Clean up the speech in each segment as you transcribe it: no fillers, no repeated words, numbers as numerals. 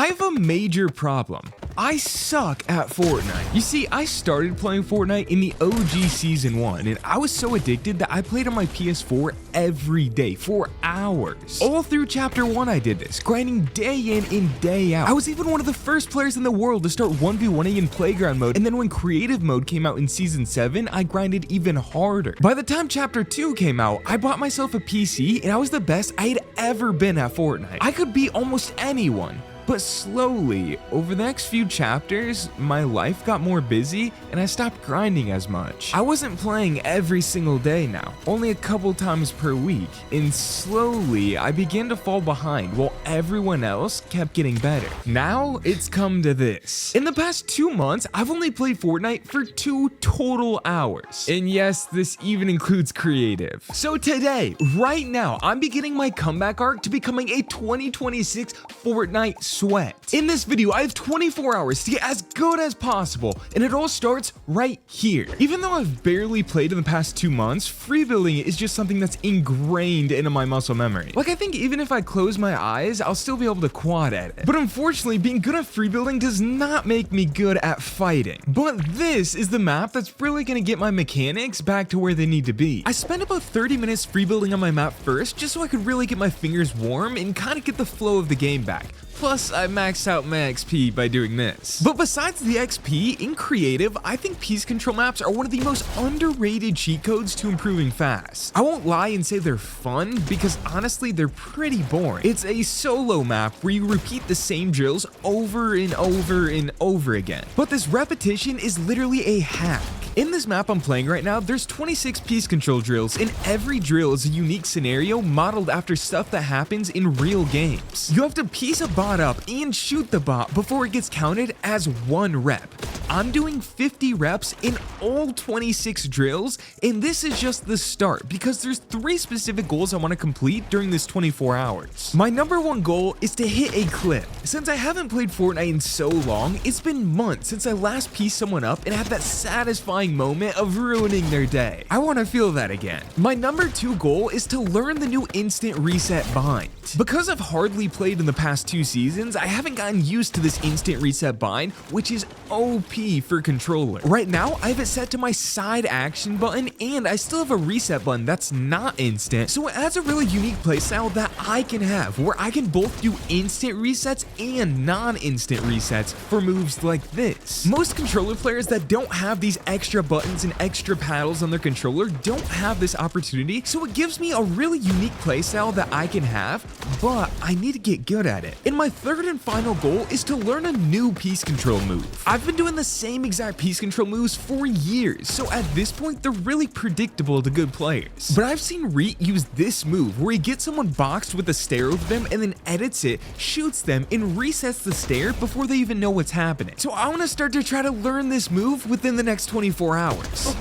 I have a major problem. I suck at Fortnite. You see, I started playing Fortnite in the OG Season 1, and I was so addicted that I played on my PS4 every day for hours. All through Chapter 1 I did this, grinding day in and day out. I was even one of the first players in the world to start 1v1ing in Playground mode, and then when Creative mode came out in Season 7, I grinded even harder. By the time Chapter 2 came out, I bought myself a PC, and I was the best I had ever been at Fortnite. I could beat almost anyone. But slowly, over the next few chapters, my life got more busy and I stopped grinding as much. I wasn't playing every single day now, only a couple times per week, and slowly I began to fall behind while everyone else kept getting better. Now it's come to this. In the past 2 months, I've only played Fortnite for 2 total hours. And yes, this even includes creative. So today, right now, I'm beginning my comeback arc to becoming a 2026 Fortnite Sweat. In this video, I have 24 hours to get as good as possible, and it all starts right here. Even though I've barely played in the past 2 months, free building is just something that's ingrained into my muscle memory. Like, I think even if I close my eyes, I'll still be able to quad at it. But unfortunately, being good at free building does not make me good at fighting. But this is the map that's really gonna get my mechanics back to where they need to be. I spent about 30 minutes free building on my map first, just so I could really get my fingers warm and kind of get the flow of the game back. Plus, I maxed out my XP by doing this. But besides the XP, in creative, I think piece control maps are one of the most underrated cheat codes to improving fast. I won't lie and say they're fun, because honestly, they're pretty boring. It's a solo map where you repeat the same drills over and over and over again. But this repetition is literally a hack. In this map I'm playing right now, there's 26 piece control drills, and every drill is a unique scenario modeled after stuff that happens in real games. You have to piece a bot up and shoot the bot before it gets counted as 1 rep. I'm doing 50 reps in all 26 drills, and this is just the start because there's 3 specific goals I want to complete during this 24 hours. My number 1 goal is to hit a clip. Since I haven't played Fortnite in so long, it's been months since I last pieced someone up and had that satisfying moment of ruining their day. I want to feel that again. My number 2 goal is to learn the new instant reset bind. Because I've hardly played in the past 2 seasons, I haven't gotten used to this instant reset bind, which is OP for controller. Right now, I have it set to my side action button, and I still have a reset button that's not instant, so it adds a really unique playstyle that I can have, where I can both do instant resets and non-instant resets for moves like this. Most controller players that don't have these extra buttons and extra paddles on their controller don't have this opportunity, so it gives me a really unique playstyle that I can have, but I need to get good at it. And my 3rd and final goal is to learn a new piece control move. I've been doing the same exact piece control moves for years, so at this point they're really predictable to good players. But I've seen Reet use this move where he gets someone boxed with a stare over them and then edits it, shoots them, and resets the stare before they even know what's happening. So I want to start to try to learn this move within the next 24 hours.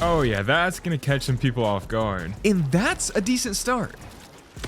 Oh yeah, that's gonna catch some people off guard. And that's a decent start.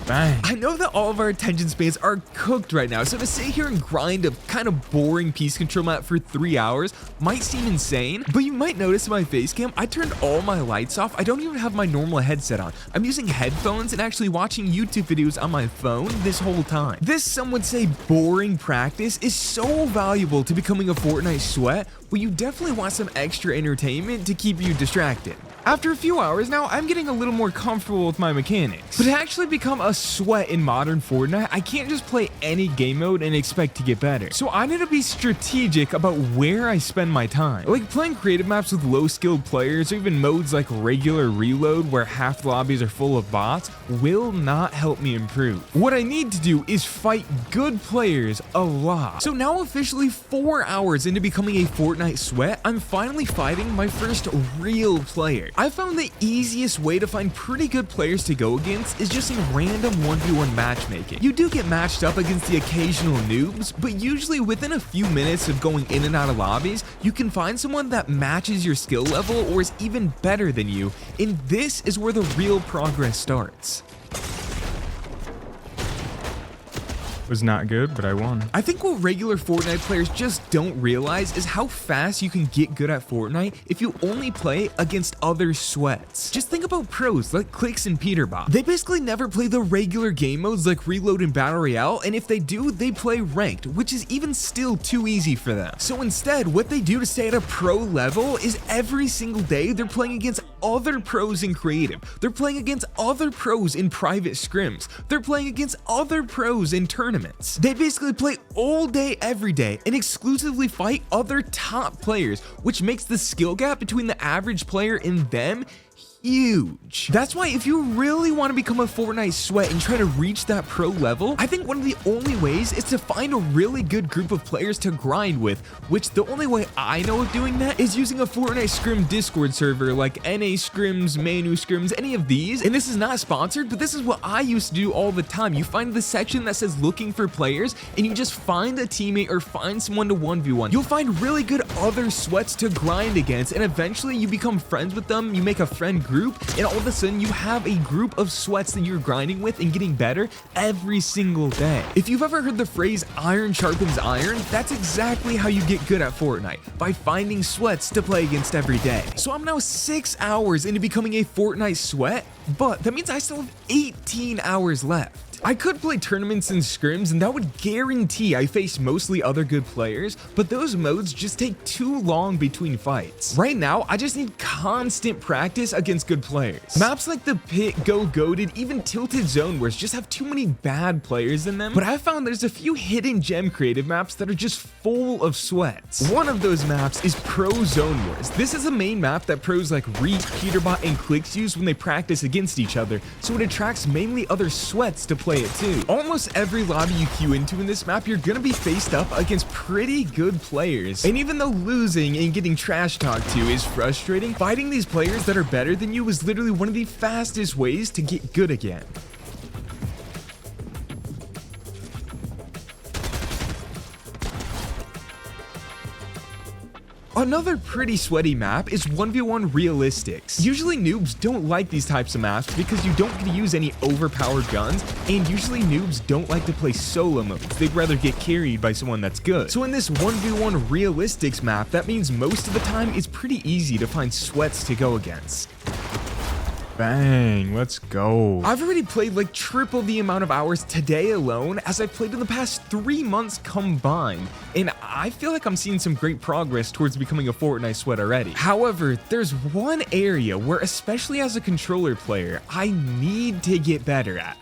Bang. I know that all of our attention spans are cooked right now, so to sit here and grind a kind of boring piece control map for 3 hours might seem insane, but you might notice in my face cam, I turned all my lights off. I don't even have my normal headset on. I'm using headphones and actually watching YouTube videos on my phone this whole time. This, some would say, boring practice is so valuable to becoming a Fortnite Sweat, but you definitely want some extra entertainment to keep you distracted. After a few hours now, I'm getting a little more comfortable with my mechanics. But to actually become a sweat in modern Fortnite, I can't just play any game mode and expect to get better. So I need to be strategic about where I spend my time. Like playing creative maps with low skilled players, or even modes like regular reload where half the lobbies are full of bots, will not help me improve. What I need to do is fight good players a lot. So now officially 4 hours into becoming a Fortnite Sweat, I'm finally fighting my first real player. I found the easiest way to find pretty good players to go against is just in random 1v1 matchmaking. You do get matched up against the occasional noobs, but usually within a few minutes of going in and out of lobbies, you can find someone that matches your skill level or is even better than you, and this is where the real progress starts. was not good, but I won. I think what regular Fortnite players just don't realize is how fast you can get good at Fortnite if you only play against other sweats. Just think about pros like Clicks and Peterbot. They basically never play the regular game modes like Reload and Battle Royale, and if they do, they play ranked, which is even still too easy for them. So instead, what they do to stay at a pro level is every single day they're playing against other pros in creative. They're playing against other pros in private scrims. They're playing against other pros in tournaments. They basically play all day, every day, and exclusively fight other top players, which makes the skill gap between the average player and them huge. That's why if you really want to become a Fortnite Sweat and try to reach that pro level, I think one of the only ways is to find a really good group of players to grind with, which the only way I know of doing that is using a Fortnite Scrim Discord server like NA Scrims, Manu Scrims, any of these. And this is not sponsored, but this is what I used to do all the time. You find the section that says looking for players and you just find a teammate or find someone to 1v1. You'll find really good other sweats to grind against, and eventually you become friends with them. You make a friend group, and all of a sudden you have a group of sweats that you're grinding with and getting better every single day. If you've ever heard the phrase iron sharpens iron, that's exactly how you get good at Fortnite, by finding sweats to play against every day. So I'm now 6 hours into becoming a Fortnite Sweat, but that means I still have 18 hours left. I could play tournaments and scrims, and that would guarantee I face mostly other good players, but those modes just take too long between fights. Right now, I just need constant practice against good players. Maps like the Pit, Go Goated, even Tilted Zone Wars just have too many bad players in them, but I found there's a few hidden gem creative maps that are just full of sweats. One of those maps is Pro Zone Wars. This is a main map that pros like Reek, Peterbot, and Clicks use when they practice against each other, so it attracts mainly other sweats to play it too. Almost every lobby you queue into in this map, you're gonna be faced up against pretty good players. And even though losing and getting trash talked to is frustrating, fighting these players that are better than you is literally one of the fastest ways to get good again. Another pretty sweaty map is 1v1 Realistics. Usually noobs don't like these types of maps because you don't get to use any overpowered guns, and usually noobs don't like to play solo modes. They'd rather get carried by someone that's good. So in this 1v1 Realistics map, that means most of the time it's pretty easy to find sweats to go against. Bang, let's go. I've already played like triple the amount of hours today alone as I've played in the past 3 months combined, and I feel like I'm seeing some great progress towards becoming a Fortnite Sweat already. However, there's one area where, especially as a controller player, I need to get better at.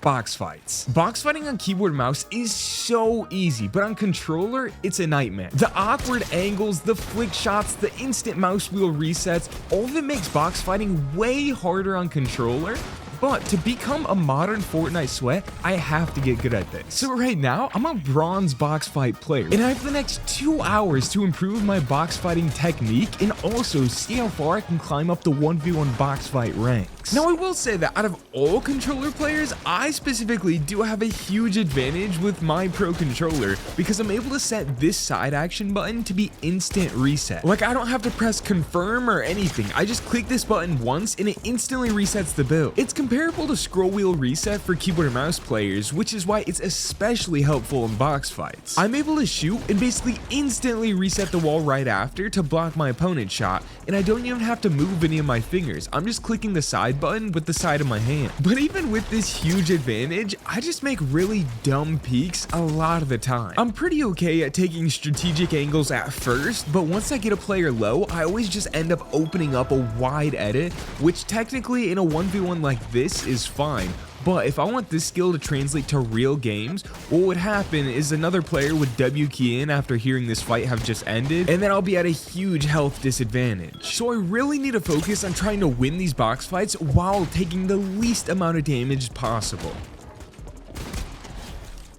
Box fights. Box fighting on keyboard and mouse is so easy, but on controller, it's a nightmare. The awkward angles, the flick shots, the instant mouse wheel resets, all of it makes box fighting way harder on controller. But to become a modern Fortnite Sweat, I have to get good at this. So right now, I'm a bronze box fight player, and I have the next 2 hours to improve my box fighting technique and also see how far I can climb up the 1v1 box fight ranks. Now I will say that out of all controller players, I specifically do have a huge advantage with my pro controller because I'm able to set this side action button to be instant reset. Like, I don't have to press confirm or anything. I just click this button once and it instantly resets the build. It's comparable to scroll wheel reset for keyboard and mouse players, which is why it's especially helpful in box fights. I'm able to shoot and basically instantly reset the wall right after to block my opponent's shot, and I don't even have to move any of my fingers. I'm just clicking the side button with the side of my hand. But even with this huge advantage, I just make really dumb peeks a lot of the time. I'm pretty okay at taking strategic angles at first, but once I get a player low, I always just end up opening up a wide edit, which technically in a 1v1 like this is fine. But if I want this skill to translate to real games, what would happen is another player would W key in after hearing this fight have just ended, and then I'll be at a huge health disadvantage. So I really need to focus on trying to win these box fights while taking the least amount of damage possible.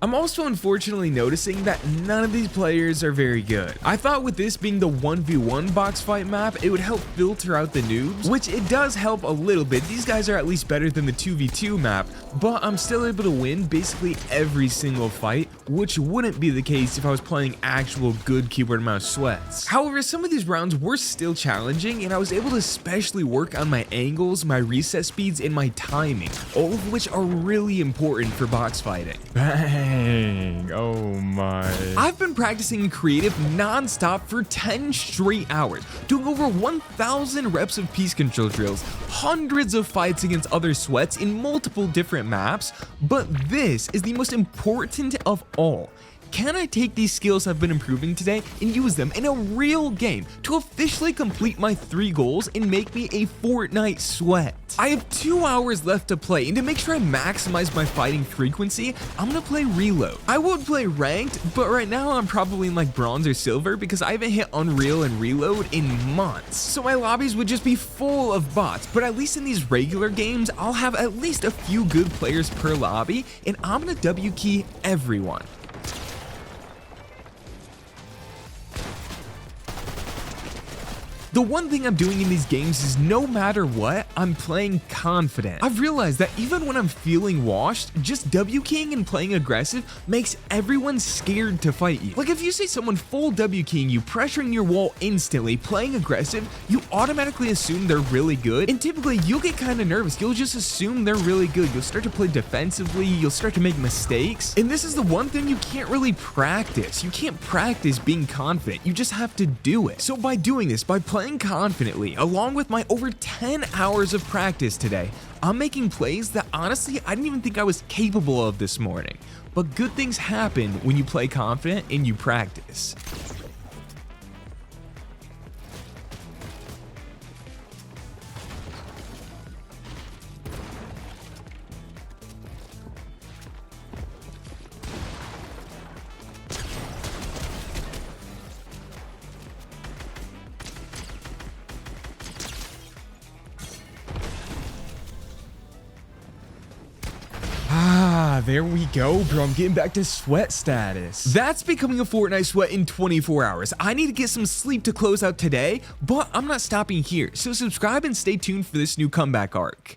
I'm also unfortunately noticing that none of these players are very good. I thought with this being the 1v1 box fight map, it would help filter out the noobs, which it does help a little bit. These guys are at least better than the 2v2 map, but I'm still able to win basically every single fight, which wouldn't be the case if I was playing actual good keyboard and mouse sweats. However, some of these rounds were still challenging, and I was able to especially work on my angles, my reset speeds, and my timing, all of which are really important for box fighting. Bang. Oh my. I've been practicing creative non-stop for 10 straight hours, doing over 1,000 reps of piece control drills, hundreds of fights against other sweats in multiple different maps, but this is the most important of all. Can I take these skills I've been improving today and use them in a real game to officially complete my 3 goals and make me a Fortnite Sweat? I have 2 hours left to play, and to make sure I maximize my fighting frequency, I'm gonna play Reload. I won't play ranked, but right now I'm probably in like bronze or silver because I haven't hit Unreal and Reload in months. So my lobbies would just be full of bots, but at least in these regular games, I'll have at least a few good players per lobby, and I'm gonna W key everyone. The one thing I'm doing in these games is no matter what, I'm playing confident. I've realized that even when I'm feeling washed, just W keying and playing aggressive makes everyone scared to fight you. Like if you see someone full W keying you, pressuring your wall instantly, playing aggressive, you automatically assume they're really good, and typically you'll get kind of nervous. You'll just assume they're really good. You'll start to play defensively, you'll start to make mistakes, and this is the one thing you can't really practice. You can't practice being confident, you just have to do it. So by doing this, by playing confidently, along with my over 10 hours of practice today, I'm making plays that honestly I didn't even think I was capable of this morning. But good things happen when you play confident and you practice. There we go, bro. I'm getting back to sweat status. That's becoming a Fortnite Sweat in 24 hours. I need to get some sleep to close out today, but I'm not stopping here. So subscribe and stay tuned for this new comeback arc.